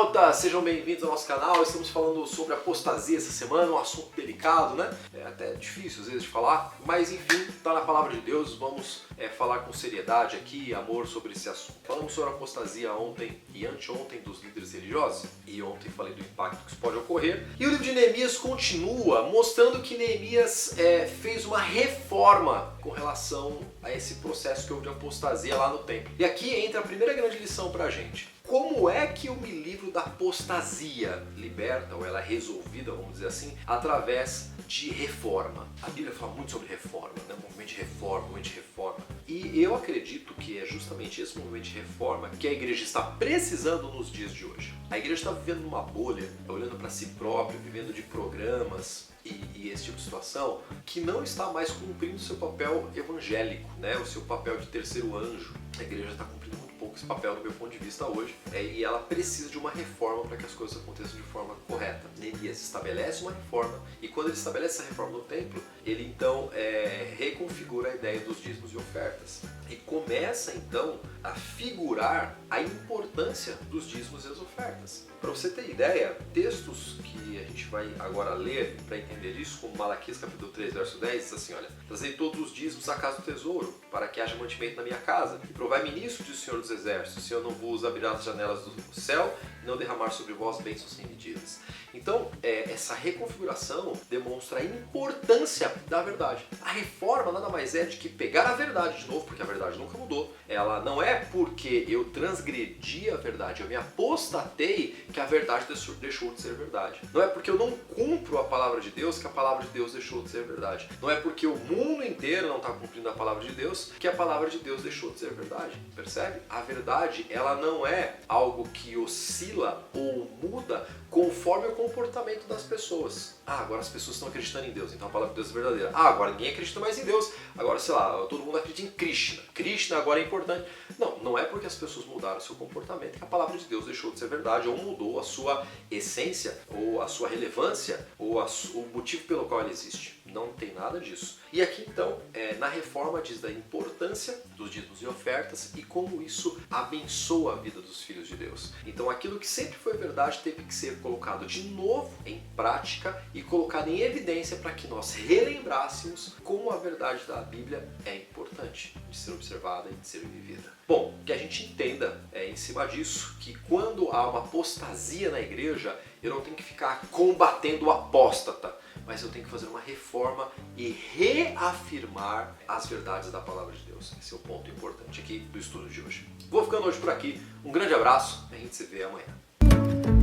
internautas, sejam bem-vindos ao nosso canal. Estamos falando sobre apostasia essa semana, um assunto delicado, né? É até difícil às vezes de falar, mas enfim, tá na palavra de Deus. Vamos falar com seriedade aqui, amor sobre esse assunto. Falamos sobre apostasia ontem e anteontem dos líderes religiosos, e ontem falei do impacto que isso pode ocorrer. E o livro de Neemias continua mostrando que Neemias fez uma reforma com relação a esse processo que houve de apostasia lá no templo. E aqui entra a primeira grande lição pra gente. Como é que eu me livro da apostasia? Liberta, ou ela é resolvida, vamos dizer assim, através de reforma. A Bíblia fala muito sobre reforma, né? Movimento de reforma, movimento de reforma. E eu acredito que é justamente esse movimento de reforma que a igreja está precisando nos dias de hoje. A igreja está vivendo numa bolha, olhando para si própria, vivendo de programas e esse tipo de situação, que não está mais cumprindo o seu papel evangélico, né? O seu papel de terceiro anjo. A igreja está cumprindo muito pouco esse papel do meu ponto de vista hoje, e ela precisa de uma reforma para que as coisas aconteçam de forma correta. Neemias estabelece uma reforma, e quando ele estabelece essa reforma no templo, ele então reconfigura a ideia dos dízimos e ofertas e começa então a figurar a importância dos dízimos e as ofertas. Para você ter ideia, textos que a gente vai agora ler para entender isso, como Malaquias capítulo 3, verso 10, diz assim, olha: trazei todos os dízimos à casa do tesouro, para que haja mantimento na minha casa, e provai-me nisso, diz o Senhor dos Exércitos, se eu não vos abrirá as janelas do céu, e não derramar sobre vós bênçãos sem medidas. Então, essa reconfiguração demonstra a importância da verdade. A reforma nada mais é de que pegar a verdade de novo, porque a verdade nunca mudou. Ela não é porque eu transgredi a verdade, eu me apostatei, que a verdade deixou de ser verdade. Não é porque eu não cumpro a palavra de Deus que a palavra de Deus deixou de ser verdade. Não é porque o mundo inteiro não está cumprindo a palavra de Deus que a palavra de Deus deixou de ser verdade. Percebe? A verdade, ela não é algo que oscila ou muda conforme o comportamento das pessoas. Agora as pessoas estão acreditando em Deus, então a palavra de Deus é verdadeira. Agora ninguém acredita mais em Deus. Agora, sei lá, todo mundo acredita em Krishna. Krishna agora é importante. Não é porque as pessoas mudaram o seu comportamento que a palavra de Deus deixou de ser verdade, ou mudou a sua essência, ou a sua relevância, ou o motivo pelo qual ela existe. Não tem nada disso. E aqui então, na reforma diz da importância dos dízimos e ofertas e como isso abençoa a vida dos filhos de Deus. Então aquilo que sempre foi verdade teve que ser colocado de novo em prática e colocado em evidência para que nós relembrássemos como a verdade da Bíblia é importante de ser observada e de ser vivida. Bom, que a gente entenda em cima disso que quando há uma apostasia na igreja, eu não tenho que ficar combatendo o apóstata, mas eu tenho que fazer uma reforma e reafirmar as verdades da palavra de Deus. Esse é o ponto importante aqui do estudo de hoje. Vou ficando hoje por aqui. Um grande abraço e a gente se vê amanhã.